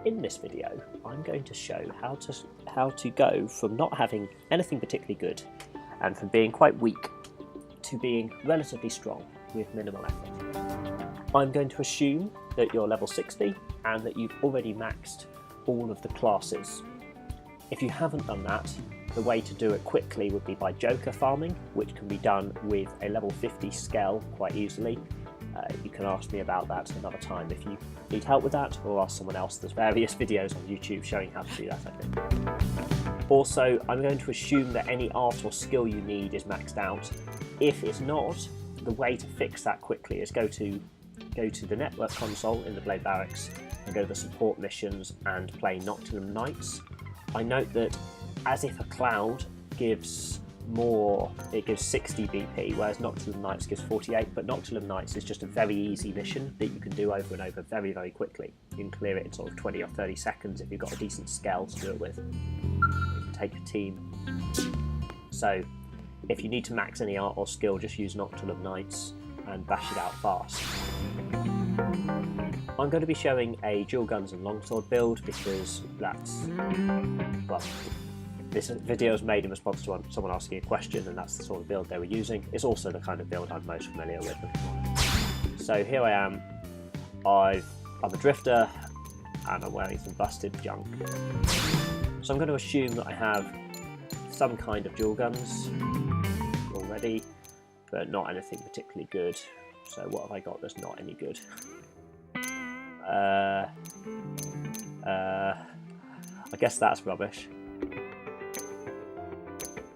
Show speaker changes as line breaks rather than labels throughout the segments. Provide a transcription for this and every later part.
In this video, I'm going to show how to go from not having anything particularly good and from being quite weak to being relatively strong with minimal effort. I'm going to assume that you're level 60 and that you've already maxed all of the classes. If you haven't done that, the way to do it quickly would be by joker farming, which can be done with a level 50 scale quite easily. You can ask me about that another time if you need help with that, or ask someone else. There's various videos on YouTube showing how to do that, I think. Also, I'm going to assume that any art or skill you need is maxed out. If it's not, the way to fix that quickly is go to the network console in the Blade Barracks and go to the support missions and play Noctilum Knights. I note that as if a cloud gives more, it gives 60 BP, whereas Noctilum Knights gives 48, but Noctilum Knights is just a very easy mission that you can do over and over very, very quickly. You can clear it in sort of 20 or 30 seconds if you've got a decent scale to do it with. You can take a team. So if you need to max any art or skill, just use Noctilum Knights and bash it out fast. I'm going to be showing a dual guns and longsword build because that's, well, this video is made in response to someone asking a question, and that's the sort of build they were using. It's also the kind of build I'm most familiar with. So here I am. I'm a drifter, and I'm wearing some busted junk. So I'm going to assume that I have some kind of dual guns already, but not anything particularly good. So what have I got that's not any good? I guess that's rubbish.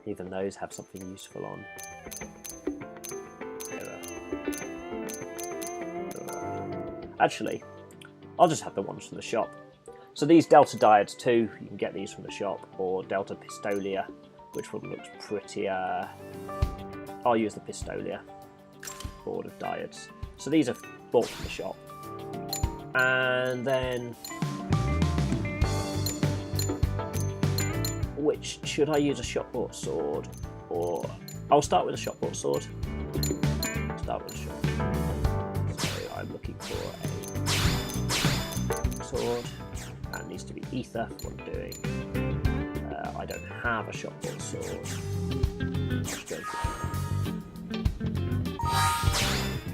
Even those have something useful on. Actually, I'll just have the ones from the shop. So these Delta Diodes too, you can get these from the shop, or Delta Pistolia, which one looks prettier. I'll use the Pistolia board of diodes. So these are bought from the shop. And then, which should I use a shop bought sword, or I'll start with a shop bought sword. Start with a shop. So I'm looking for a sword, and it needs to be ether for what I'm doing. I don't have a shop bought sword.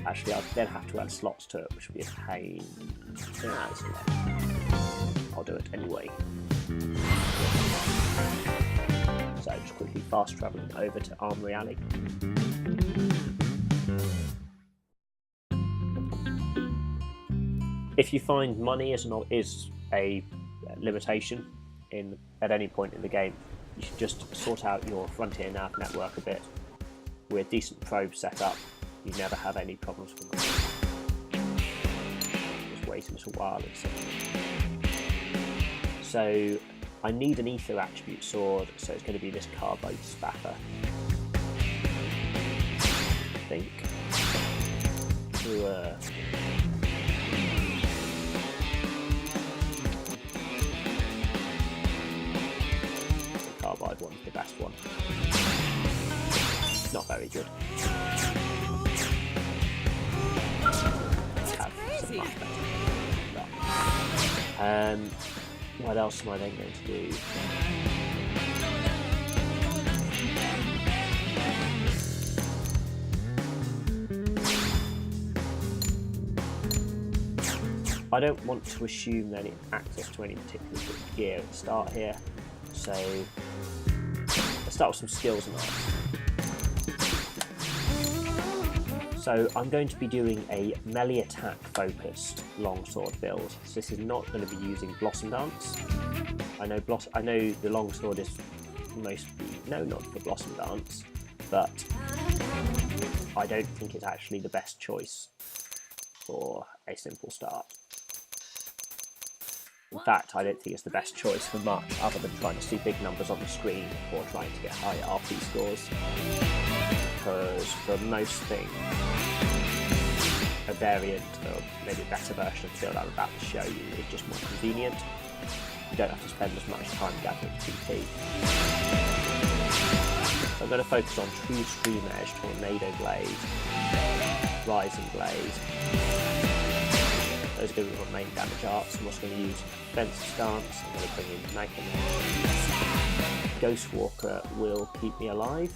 Actually, I'll then have to add slots to it, which will be a pain. I'll do it anyway. So just quickly fast travelling over to Armory Alley. If you find money is a limitation at any point in the game, you should just sort out your Frontier Nav network a bit. With decent probes set up, you never have any problems with money. Just wait a little while and see. So I need an ether attribute sword, so it's going to be this carbide spapper. I think. The carbide one's the best one. Not very good.
Crazy.
What else am I then going to do? I don't want to assume any access to any particular good gear at the start here, so let's start with some skills and art. So I'm going to be doing a melee attack focused longsword build. So this is not going to be using Blossom Dance. I know the longsword is mostly not for Blossom Dance, but I don't think it's actually the best choice for a simple start. In fact, I don't think it's the best choice for much other than trying to see big numbers on the screen or trying to get high RP scores. Because for most things, a variant or maybe a better version of the build I'm about to show you is just more convenient. You don't have to spend as much time gathering TP. So I'm going to focus on True Stream Edge, Tornado Blade, Rising Blade. those are going to be my main damage arts. I'm also going to use defensive stance. I'm going to bring in Magma. Ghost Walker will keep me alive.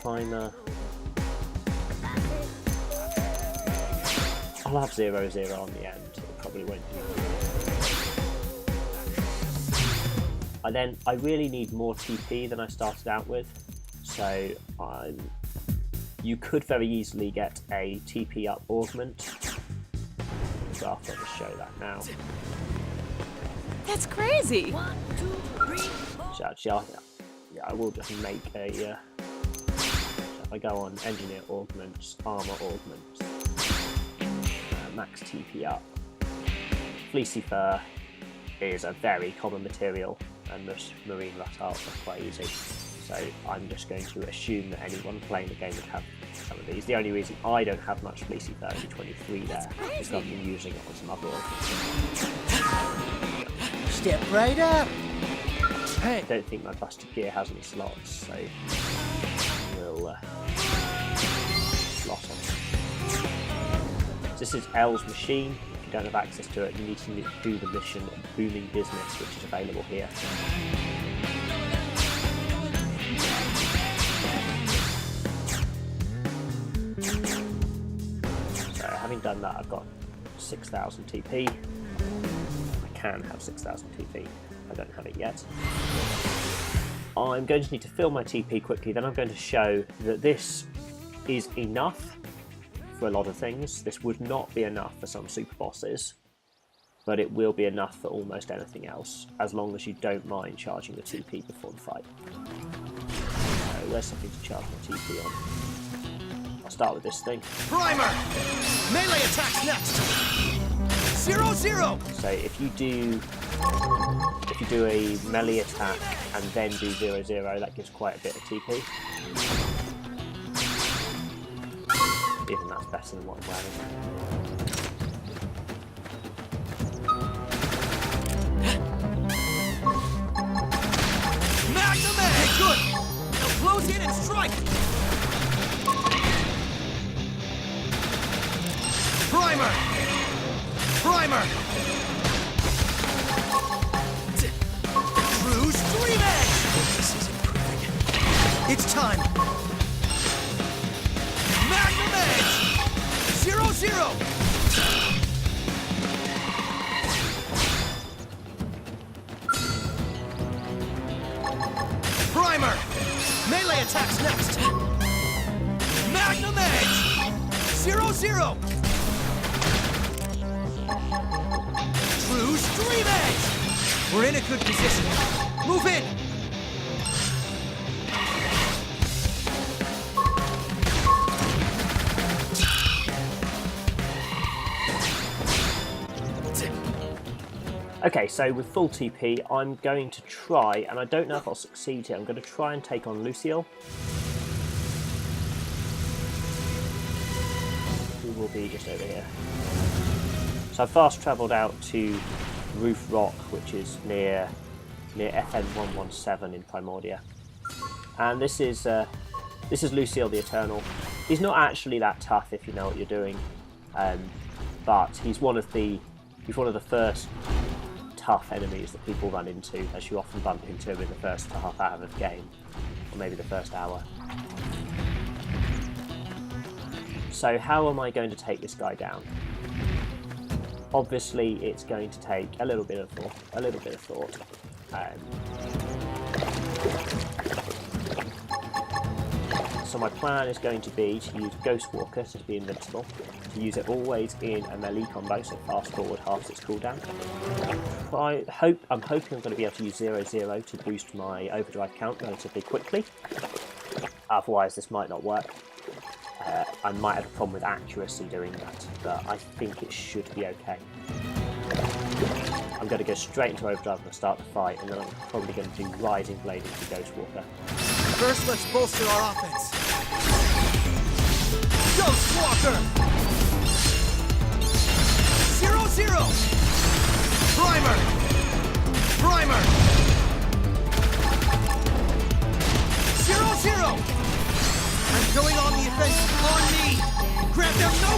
Primer. I'll have 0-0 on the end. It probably won't do. I really need more TP than I started out with, so you could very easily get a TP up augment. So I'll just show that now.
That's crazy.
1, 2, 3, 4.
So actually, I will just make a. So if I go on engineer augments, armor augments, max TP up. Fleecy fur is a very common material, and the marine rat art are quite easy. So I'm just going to assume that anyone playing the game would have some of these. The only reason I don't have much fleecy fur, only 23 there, is I've been using it on some other augments.
Step right up. Hey.
I don't think my busted gear has any slots, so we'll slot on. This is L's machine. If you don't have access to it, you need to do the mission Booming Business, which is available here. So having done that, I've got 6,000 TP. I can have 6,000 TP. I don't have it yet. I'm going to need to fill my TP quickly, then I'm going to show that this is enough for a lot of things. This would not be enough for some super bosses, but it will be enough for almost anything else, as long as you don't mind charging the TP before the fight. So there's something to charge my TP on. I'll start with this thing.
Primer! Melee attacks next! 0-0!
So if you do a melee attack and then do 0-0, that gives quite a bit of TP. Even that's better than what I'm wearing.
Magnum Egg! Good! Now close in and strike! Primer! Primer! True Stream Edge! This is improving. It's time! Magnum Edge! 0-0! Primer! Melee attacks next! Magnum Edge! 0-0! True Stream Edge! We're in a good position. Move in!
Okay, so with full TP, I'm going to try, and I don't know if I'll succeed here, I'm going to try and take on Lucille, who will be just over here. So I've fast travelled out to Roof Rock, which is near FN117 in Primordia, and this is Lucille the Eternal. He's not actually that tough if you know what you're doing, but he's one of the first tough enemies that people run into, as you often bump into in the first half hour of the game, or maybe the first hour. So how am I going to take this guy down? Obviously, it's going to take a little bit of thought. So my plan is going to be to use Ghost Walker to be invincible, to use it always in a melee combo, so fast forward halves its cooldown. I'm hoping I'm going to be able to use 0-0 to boost my overdrive count relatively quickly. Otherwise this might not work. I might have a problem with accuracy doing that, but I think it should be okay. I'm going to go straight into overdrive and start the fight, and then I'm probably going to do Rising Blade into Ghost Walker.
First, let's bolster our offense. Ghost Walker! 0-0! Primer! Primer! 0-0! I'm going on the offensive on me! Grant them no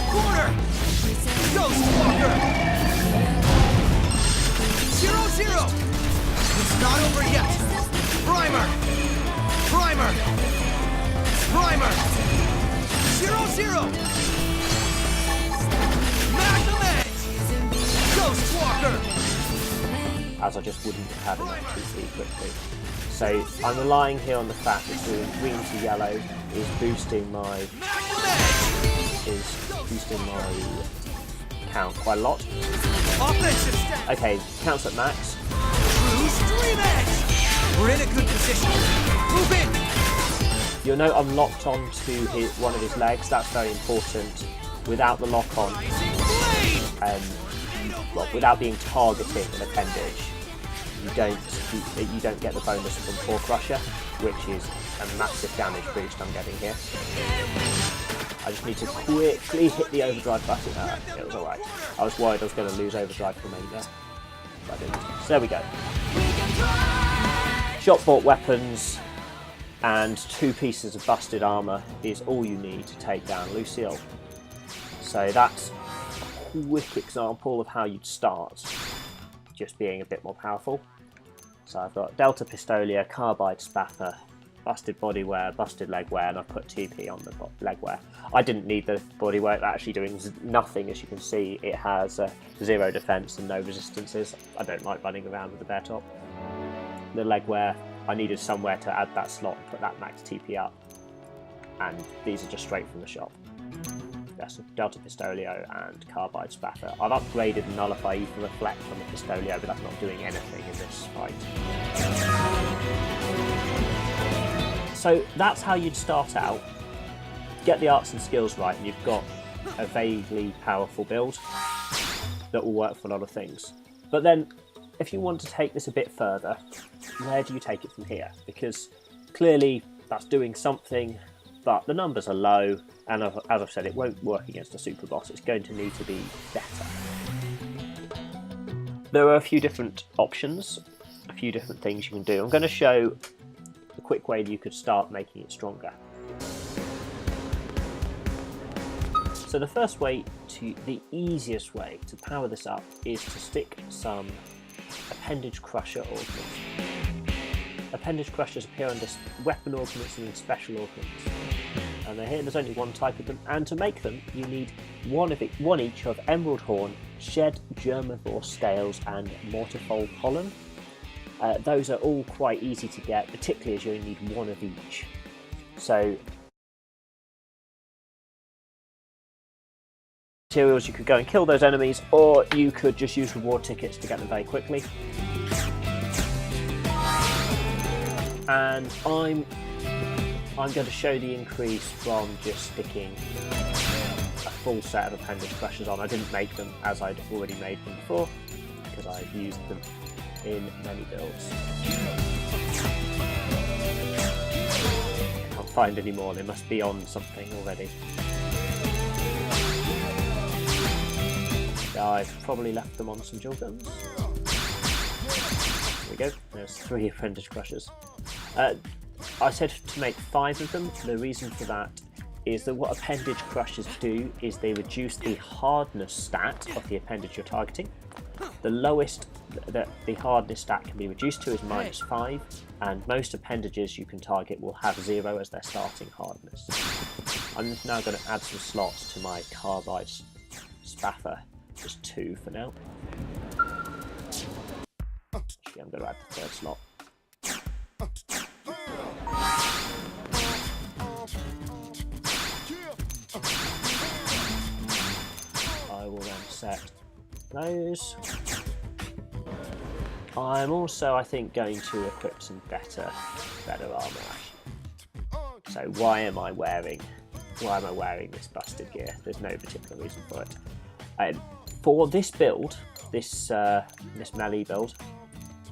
Ghostwalker! 0-0! It's not over yet! Primer! Primer! Primer! 0-0! Magnum Edge! Ghostwalker!
As I just wouldn't have had enough TP quickly. So I'm relying here on the fact that doing green to yellow is boosting my count quite a lot. Okay, counts at max.
True Stream Edge! We're in a good position. Move in!
You'll note I'm locked onto one of his legs. That's very important. Without the lock on, well, without being targeting an appendage, you don't get the bonus from Paw Crusher, which is a massive damage boost I'm getting here. I just need to quickly hit the overdrive button. It was alright. I was worried I was going to lose overdrive for a minute there, but I didn't. So there we go. Shop bought weapons and 2 pieces of busted armour is all you need to take down Lucille. So that's a quick example of how you'd start, just being a bit more powerful. So I've got Delta Pistolia, Carbide Spaffer, busted bodywear, busted legwear, and I've put TP on the legwear. I didn't need the bodywear, it's actually doing nothing. As you can see, it has 0 defense and no resistances. I don't like running around with the bare top. The legwear, I needed somewhere to add that slot and put that max TP up, and these are just straight from the shop. Yes, Delta Pistolio and Carbide Spaffer. I've upgraded Nullify Ether Reflect on the Pistolio, but that's not doing anything in this fight. So that's how you'd start out. Get the arts and skills right, and you've got a vaguely powerful build that will work for a lot of things. But then, if you want to take this a bit further, where do you take it from here? Because clearly that's doing something, but the numbers are low, and as I've said, it won't work against a super boss. It's going to need to be better. There are a few different options, a few different things you can do. I'm going to show a quick way that you could start making it stronger. So the first way, the easiest way to power this up is to stick some Appendage Crusher Augments. Appendage Crushers appear under Weapon Augments and in Special Augments. And they're here, there's only one type of them, and to make them you need one each of Emerald Horn, Shed, Germivore Scales and Mortifold Pollen. Those are all quite easy to get, particularly as you only need one of each. So materials, you could go and kill those enemies, or you could just use reward tickets to get them very quickly. And I'm going to show the increase from just sticking a full set of Appendage Crushers on. I didn't make them as I'd already made them before, because I've used them in many builds. I can't find any more, they must be on something already. I've probably left them on some dual guns. There we go, there's 3 Appendage Crushers. I said to make 5 of them. The reason for that is that what Appendage Crushers do is they reduce the hardness stat of the appendage you're targeting. The lowest that the hardness stat can be reduced to is -5, and most appendages you can target will have 0 as their starting hardness. I'm now going to add some slots to my Carbide Spaffer. Just 2 for now. Actually, I'm going to add the 3rd slot. I will then set those. I'm also, I think, going to equip some better armour. So why am I wearing this busted gear? There's no particular reason for it. For this build, this melee build,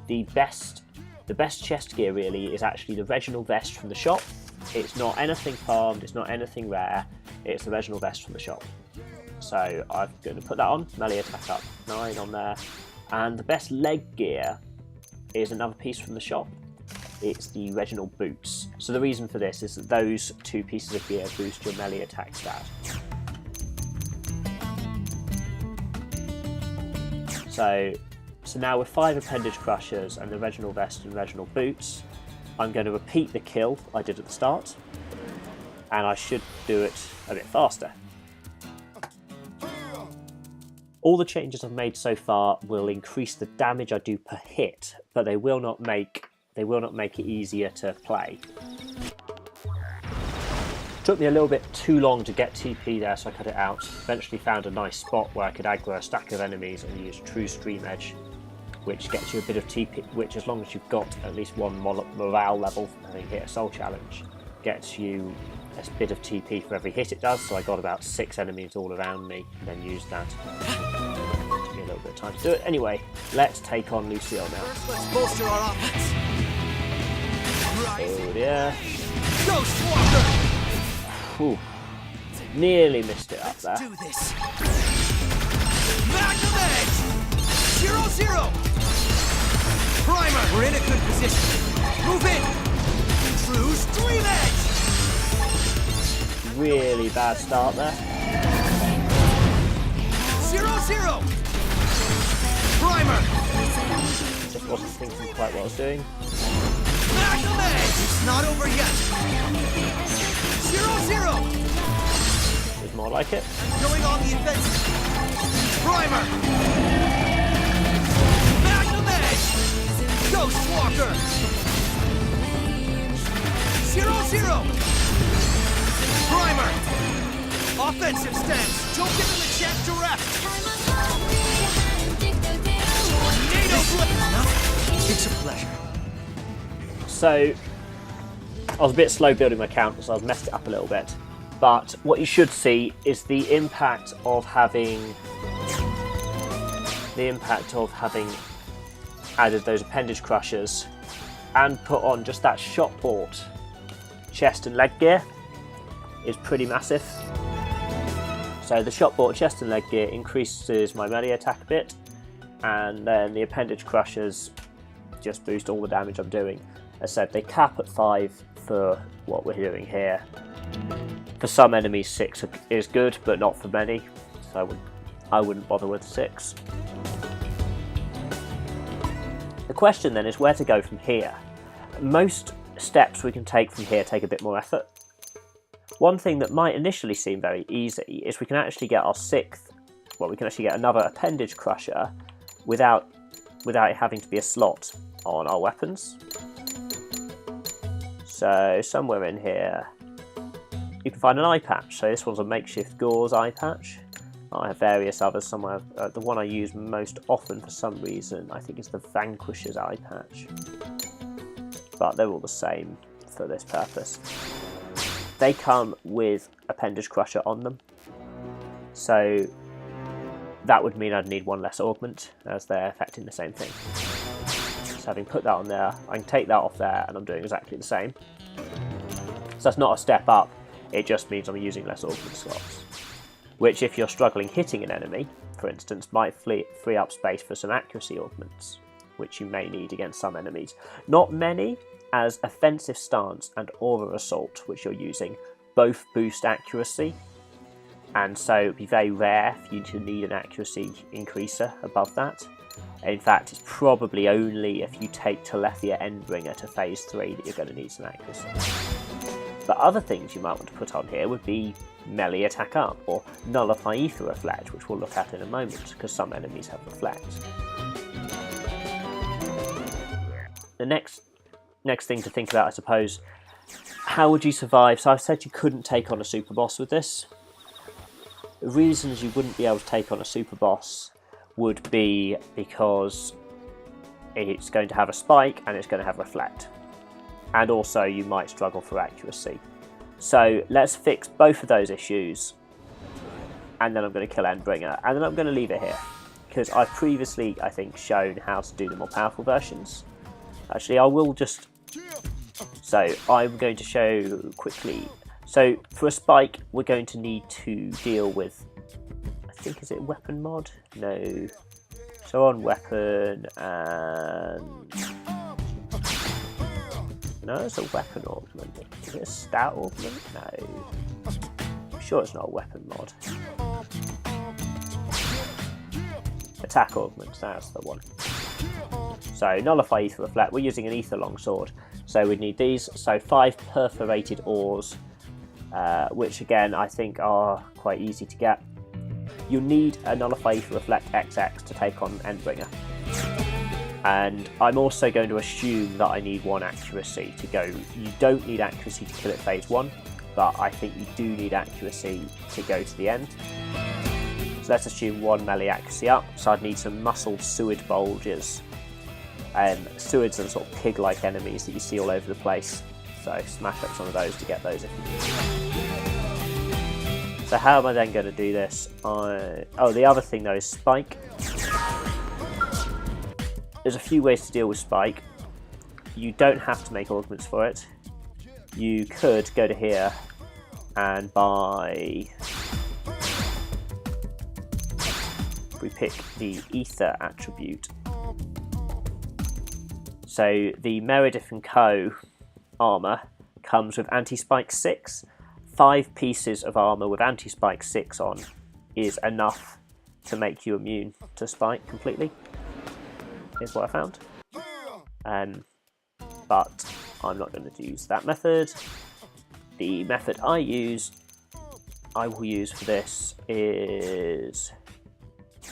the best chest gear really is actually the Reginald vest from the shop. It's not anything farmed, it's not anything rare, it's the Reginald vest from the shop. So I'm going to put that on, melee attack up 9 on there, and the best leg gear is another piece from the shop. It's the Reginald boots. So the reason for this is that those 2 pieces of gear boost your melee attack stat. So now with 5 appendage crushers and the Reginald vest and Reginald boots, I'm going to repeat the kill I did at the start, and I should do it a bit faster. All the changes I've made so far will increase the damage I do per hit, but they will not make it easier to play. Took me a little bit too long to get TP there, so I cut it out. Eventually found a nice spot where I could aggro a stack of enemies and use True Stream Edge, which gets you a bit of TP, which as long as you've got at least one morale level, having hit a soul challenge, gets you a bit of TP for every hit it does. So I got about 6 enemies all around me and then used that. Took me a little bit of time to do it. Anyway, let's take on Lucille now.
First, let's bolster our offense.
Oh dear.
Ghost Walker!
Ooh. Nearly missed it up there.
Let's do this. Magnum Edge! 0-0! Primer! We're in a good position. Move in! True Stream Edge!
Really bad start there.
0-0! Primer!
Just wasn't thinking quite what I was doing.
Magnum Edge! It's not over yet! 0-0!
It's more like it.
Going on the offensive. Primer! Magnum Edge! Ghost Walker! 0-0! Primer! Offensive stance! Don't give him a chance to rest! Tornado Blade! It's a pleasure.
So, I was a bit slow building my count, so I've messed it up a little bit. But what you should see is the impact of having added those appendage crushers and put on just that shot bought chest and leg gear is pretty massive. So the shot bought chest and leg gear increases my melee attack a bit, and then the appendage crushers just boost all the damage I'm doing. As I said, they cap at 5 for what we're doing here. For some enemies 6 is good, but not for many, so I wouldn't bother with 6. The question then is where to go from here. Most steps we can take from here take a bit more effort. One thing that might initially seem very easy is we can actually get our 6th, well, we can actually get another appendage crusher without it having to be a slot on our weapons. So somewhere in here you can find an eye patch. So this one's a makeshift Gore's eye patch. I have various others somewhere. The one I use most often for some reason I think is the Vanquisher's eye patch, but they're all the same for this purpose. They come with appendage crusher on them, so that would mean I'd need one less augment, as they're affecting the same thing. So having put that on there, I can take that off there and I'm doing exactly the same. So that's not a step up, it just means I'm using less augment slots, which if you're struggling hitting an enemy, for instance, might free up space for some accuracy augments, which you may need against some enemies. Not many, as offensive stance and aura assault, which you're using, both boost accuracy, and so it'd be very rare for you to need an accuracy increaser above that. In fact, it's probably only if you take Telethia Endbringer to phase 3 that you're going to need some accuracy. But other things you might want to put on here would be melee attack up, or nullify ether reflect, which we'll look at in a moment, because some enemies have reflect. The next thing to think about, I suppose, how would you survive? So I've said you couldn't take on a super boss with this. The reasons you wouldn't be able to take on a super boss would be because it's going to have a spike and it's going to have reflect, and also you might struggle for accuracy. So let's fix both of those issues, and then I'm going to kill Endbringer, and then I'm going to leave it here, because I've previously, I think, shown how to do the more powerful versions. Actually, I will just... So I'm going to show quickly. So for a spike, we're going to need to deal with, I think, is it weapon mod? No. So on weapon, and no, it's a weapon augment. Is it a stat augment? No. I'm sure it's not a weapon mod. attack augments, that's the one. So nullify ether reflect, we're using an ether longsword, so we need these. So 5 perforated ores, which again I think are quite easy to get. You need a nullify ether reflect XX to take on Endbringer. And I'm also going to assume that I need 1 accuracy to go. You don't need accuracy to kill it phase 1, but I think you do need accuracy to go to the end. So let's assume 1 melee accuracy up, so I'd need some muscled Suid bulges. Suids are sort of pig-like enemies that you see all over the place, so smash up some of those to get those if you need. So how am I then going to do this? Oh, the other thing though is Spike. There's a few ways to deal with Spike. You don't have to make augments for it. You could go to here and buy... we pick the Ether attribute. So the Meredith & Co. armour comes with anti-spike 6. 5 pieces of armour with anti-spike 6 on is enough to make you immune to spike completely. Here's what I found. But I'm not going to use that method. The method I will use for this is...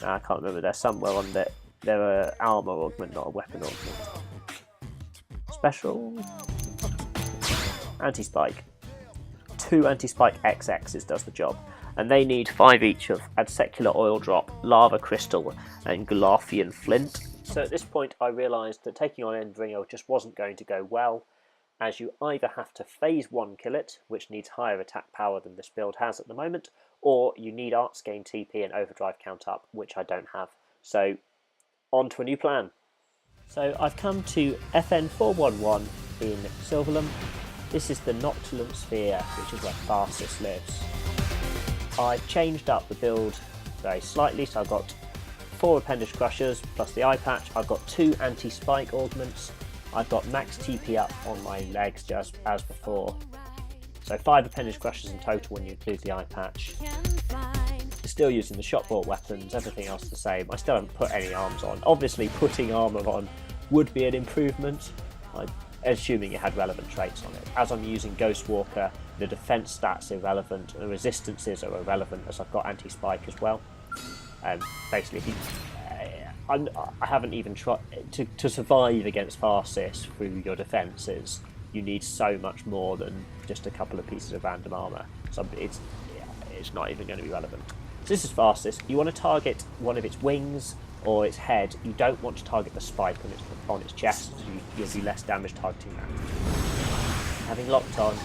I can't remember, there's somewhere on that. They're an armour augment, not a weapon augment. Special. Anti-spike. 2 anti-spike XXs does the job. And they need 5 each of Adsecular Oil Drop, Lava Crystal and Glarfian Flint. So at this point I realised that taking on Endbringer just wasn't going to go well, as you either have to phase 1 kill it, which needs higher attack power than this build has at the moment, or you need Arts Gain TP and Overdrive count up, which I don't have. So on to a new plan. So I've come to FN411 in Silverlum. This is the Noctulant Sphere, which is where Farsis lives. I've changed up the build very slightly, so I've got 4 Appendage Crushers plus the eye patch. I've got 2 anti-spike augments. I've got max TP up on my legs just as before. So 5 Appendage Crushers in total when you include the eye patch. Still using the shot-bought weapons, everything else the same. I still haven't put any arms on. Obviously putting armour on would be an improvement, assuming it had relevant traits on it. As I'm using Ghostwalker, the defense stats are irrelevant, the resistances are irrelevant as I've got anti-spike as well. Basically, I haven't even tried to survive against Farsis through your defences. You need so much more than just a couple of pieces of random armour. So it's not even going to be relevant. So this is Farsis. You want to target one of its wings or its head. You don't want to target the spike on its chest. You'll do less damage targeting that. Having locked on,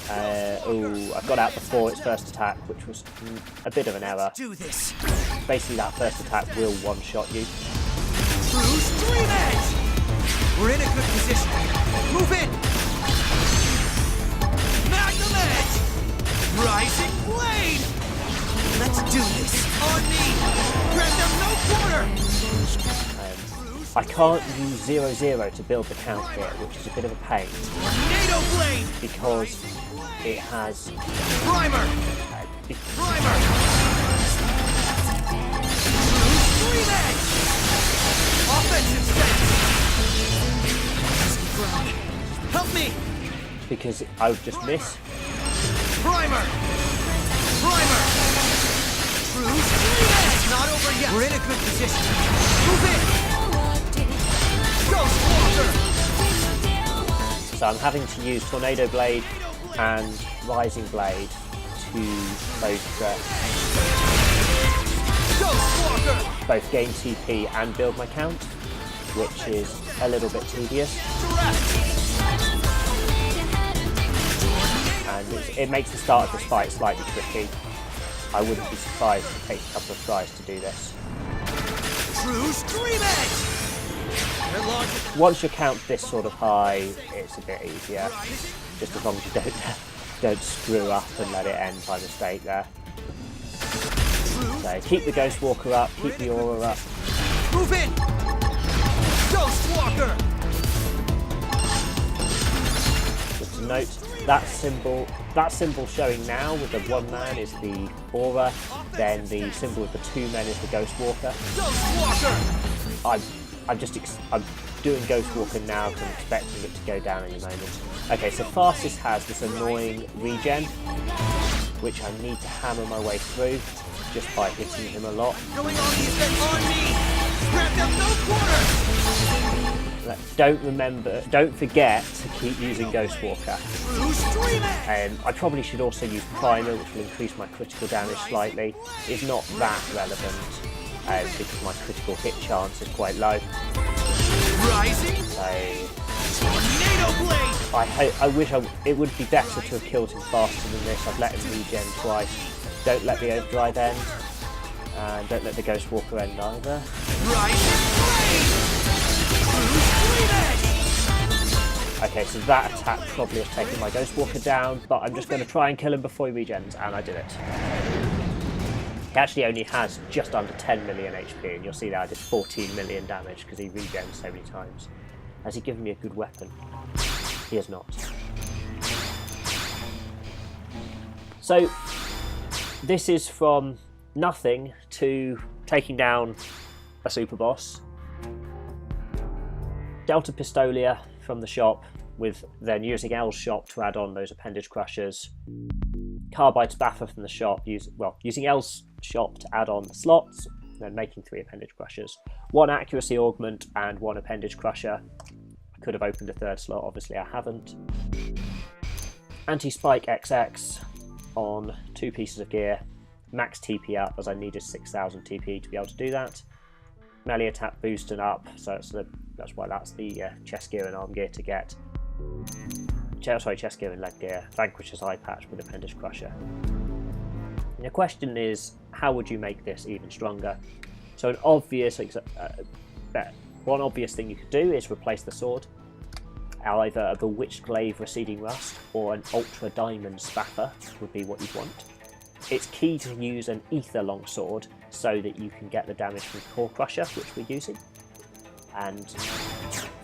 I got out before its first attack, which was a bit of an error.
Do this.
Basically, that first attack will one-shot you.
True Stream Edge! We're in a good position. Move in! Magnum Edge! Rising Blade! Let's do this! On me! Grant them no quarter!
I can't use 0-0 to build the count here, which is a bit of a pain.
NATO Blade!
Because it has...
Primer! Primer! True Stream Edge! Offensive stance! Help me!
Because I would just miss.
Primer! Primer! True Stream Edge! Not over yet! We're in a good position. Move in! Ghostwalker!
So I'm having to use Tornado Blade and Rising Blade to both gain TP and build my count, which is a little bit tedious. And it makes the start of this fight slightly tricky. I wouldn't be surprised to take a couple of tries to do this.
True Stream Edge!
Once you count this sort of high, it's a bit easier. Just as long as you don't screw up and let it end by mistake there. So keep the Ghostwalker up, keep the Aura up.
Move in! Ghostwalker!
Just important note. That symbol showing now with the 1 man is the aura, then the symbol with the 2 men is the Ghost Walker. I'm doing Ghost Walker now because I'm expecting it to go down any moment. Okay, so Fastest has this annoying regen, which I need to hammer my way through just by hitting him a lot.
Going on the event on me! Scrap up no quarter!
Don't forget to keep using Ghost Walker.
Stream it!
I probably should also use Primer, which will increase my critical damage slightly. It's not that relevant because my critical hit chance is quite low.
Rising! Tornado Blade!
I wish it would be better to have killed him faster than this. I've let him regen twice. Don't let the overdrive end, and don't let the Ghost Walker end either. Okay, so that attack probably has taken my Ghost Walker down, but I'm just going to try and kill him before he regens, and I did it. He actually only has just under 10 million HP, and you'll see that I did 14 million damage because he regens so many times. Has he given me a good weapon? He has not. So, this is from nothing to taking down a super boss. Delta Pistolia from the shop, with then using L's shop to add on those appendage crushers. Carbide Spaffer from the shop, using L's shop to add on the slots, then making 3 appendage crushers. 1 accuracy augment and 1 appendage crusher. I could have opened a 3rd slot, obviously I haven't. Anti-Spike XX on 2 pieces of gear. Max TP up, as I needed 6,000 TP to be able to do that. Melee attack boosted up, so that's why that's the chest gear and arm gear to get. Chest gear and leg gear. Vanquisher's eye patch with appendage crusher. And the question is, how would you make this even stronger? So one obvious thing you could do is replace the sword. Either a Bewitched Glaive Receding Rust or an Ultra Diamond Spaffer would be what you'd want. It's key to use an Ether Longsword so that you can get the damage from Core Crusher, which we're using. And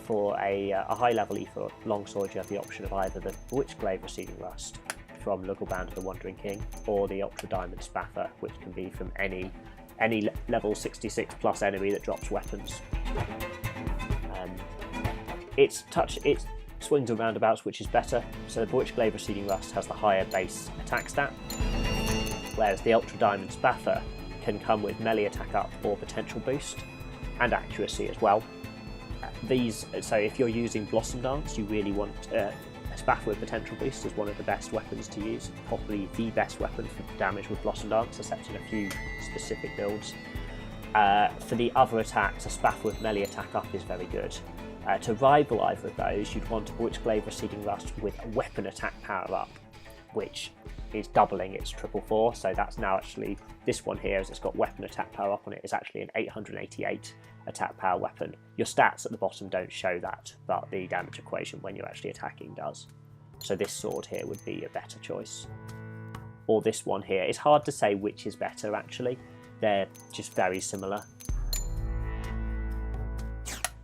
for a high level Ether Longsword, you have the option of either the Bewitched Glaive Receding Rust from Band of the Wandering King, or the Ultra Diamond Spaffer, which can be from any level 66 plus enemy that drops weapons. It swings and roundabouts, which is better. So the Bewitched Glaive Receding Rust has the higher base attack stat, whereas the Ultra Diamond Spaffer can come with melee attack up or potential boost, and accuracy as well. So if you're using Blossom Dance, you really want a Spaffer with potential boost is one of the best weapons to use, probably the best weapon for damage with Blossom Dance, except in a few specific builds. For the other attacks, a Spaffer with melee attack up is very good. To rival either of those, you'd want a Bewitched Glaive Receding Rust with a weapon attack power up, which is doubling its 444, so that's now actually, this one here, as it's got weapon attack power up on it, is actually an 888 attack power weapon. Your stats at the bottom don't show that, but the damage equation when you're actually attacking does. So this sword here would be a better choice. Or this one here. It's hard to say which is better actually, they're just very similar.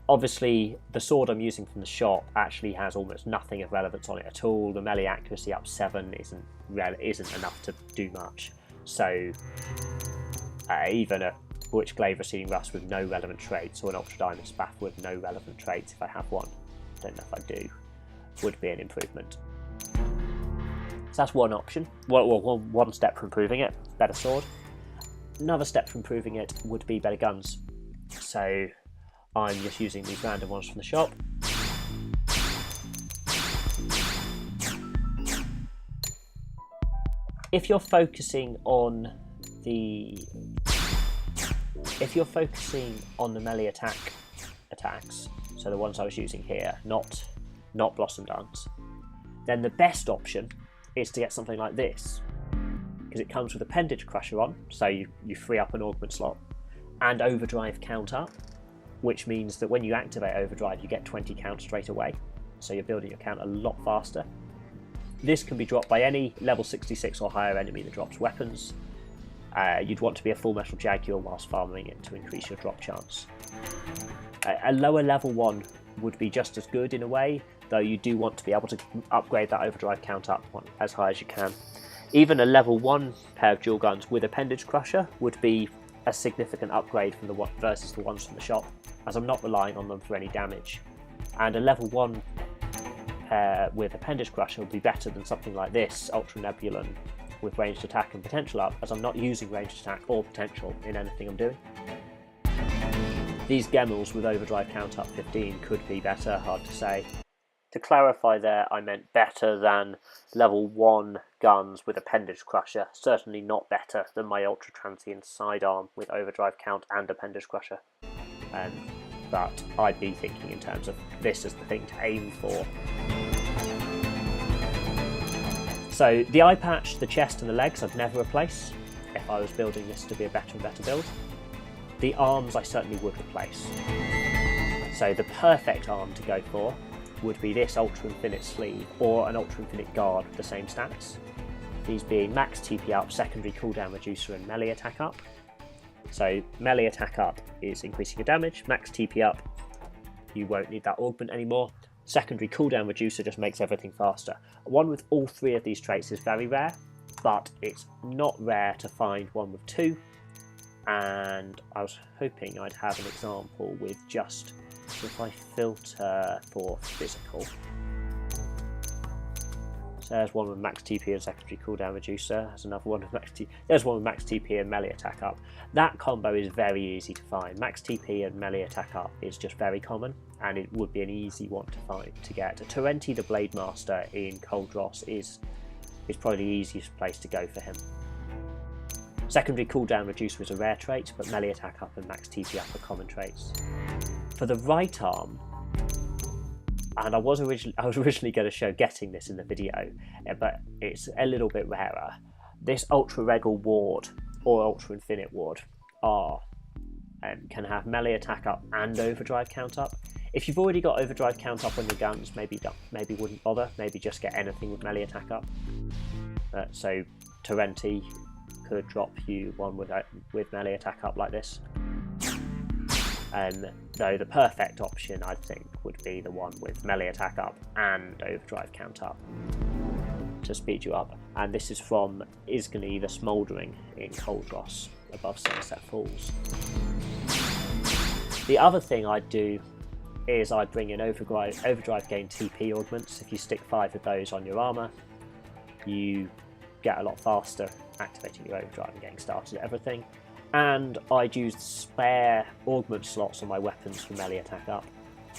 Obviously, the sword I'm using from the shop actually has almost nothing of relevance on it at all. The melee accuracy up 7 isn't enough to do much. So even a Bewitched Glaive Receding Rust with no relevant traits, or an Ultra Diamond Spaffer with no relevant traits, if I have one, I don't know if I do, would be an improvement. So that's one option. One step for improving it, better sword. Another step for improving it would be better guns. So I'm just using these random ones from the shop. If you're focusing on the melee attacks, so the ones I was using here, not Blossom Dance, then the best option is to get something like this, because it comes with Appendage Crusher on, so you free up an augment slot, and Overdrive count up, which means that when you activate Overdrive, you get 20 count straight away, so you're building your count a lot faster. This can be dropped by any level 66 or higher enemy that drops weapons. You'd want to be a Full Metal Jaguar whilst farming it to increase your drop chance. A lower level one would be just as good in a way, though you do want to be able to upgrade that overdrive count up as high as you can. Even a level 1 pair of dual guns with Appendage Crusher would be a significant upgrade from versus the ones from the shop, as I'm not relying on them for any damage. And a level 1 pair with Appendage Crusher would be better than something like this, Ultra Nebulon, with ranged attack and potential up, as I'm not using ranged attack or potential in anything I'm doing. These Gemmels with overdrive count up 15 could be better, hard to say. To clarify there, I meant better than level 1 guns with Appendage Crusher, certainly not better than my Ultra Transient Sidearm with overdrive count and Appendage Crusher. But I'd be thinking in terms of this as the thing to aim for. So the eye patch, the chest and the legs I'd never replace if I was building this to be a better and better build. The arms I certainly would replace. So the perfect arm to go for would be this Ultra Infinite Sleeve or an Ultra Infinite Guard with the same stats. These being max TP up, secondary cooldown reducer and melee attack up. So melee attack up is increasing your damage, max TP up, you won't need that augment anymore. Secondary cooldown reducer just makes everything faster. One with all 3 of these traits is very rare, but it's not rare to find one with 2. And I was hoping I'd have an example with just, if I filter for physical. So there's one with max TP and secondary cooldown reducer, there's another one with max TP, there's one with max TP and melee attack up. That combo is very easy to find. Max TP and melee attack up is just very common, and it would be an easy one to find to get. Torrenti the Blade Master in Cold Dross is probably the easiest place to go for him. Secondary cooldown reducer is a rare trait, but melee attack up and max TP up are common traits. For the right arm, and I was originally going to show getting this in the video, but it's a little bit rarer. This Ultra Regal Ward or Ultra Infinite Ward can have melee attack up and overdrive count up. If you've already got overdrive count up on your guns, maybe wouldn't bother. Maybe just get anything with melee attack up. So Torrenti could drop you one with melee attack up like this. Though the perfect option, I think, would be the one with melee attack up and overdrive count up to speed you up. And this is from Isgany the Smouldering in Cold Dross above Sunset Falls. The other thing I'd do is I'd bring in overdrive gain TP augments. If you stick 5 of those on your armour, you get a lot faster activating your overdrive and getting started at everything. And I'd use spare augment slots on my weapons for melee attack up,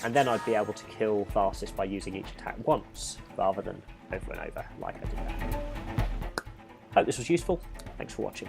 and then I'd be able to kill fastest by using each attack once rather than over and over like I did there. Hope this was useful. Thanks for watching.